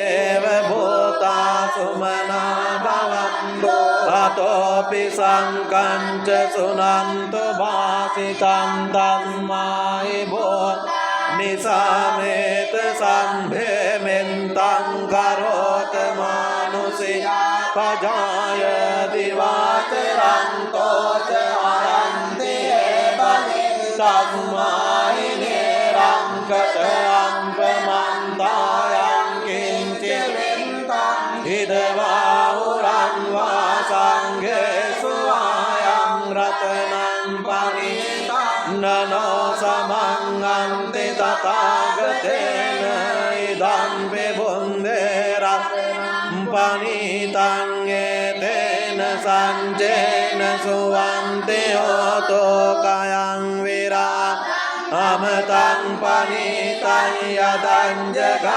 एव भूता सुमना भवन्तु अतोऽपि शङ्कञ्च सुनन्तु भासितं तस्मै भो निशामेत सम्भेमिन्तं करोत मानुषी पजाय दिवाकरन्तो च हरन्ति बले तस्मै निरङ्कत अम्बमन्तायं किञ्चिदिन्तं हिदवाहुरन्वा सङ्घेषु आयं रत्नं पनीतं ननो समङ्गन्ति तथागतेन इदं विभुन्धेरत्नं पनीतं एतेन सञ्चेन सुवन्ति होतो कयं विराट् अमृतं पनीतं यदञ्जघासङ्ख्यमुनि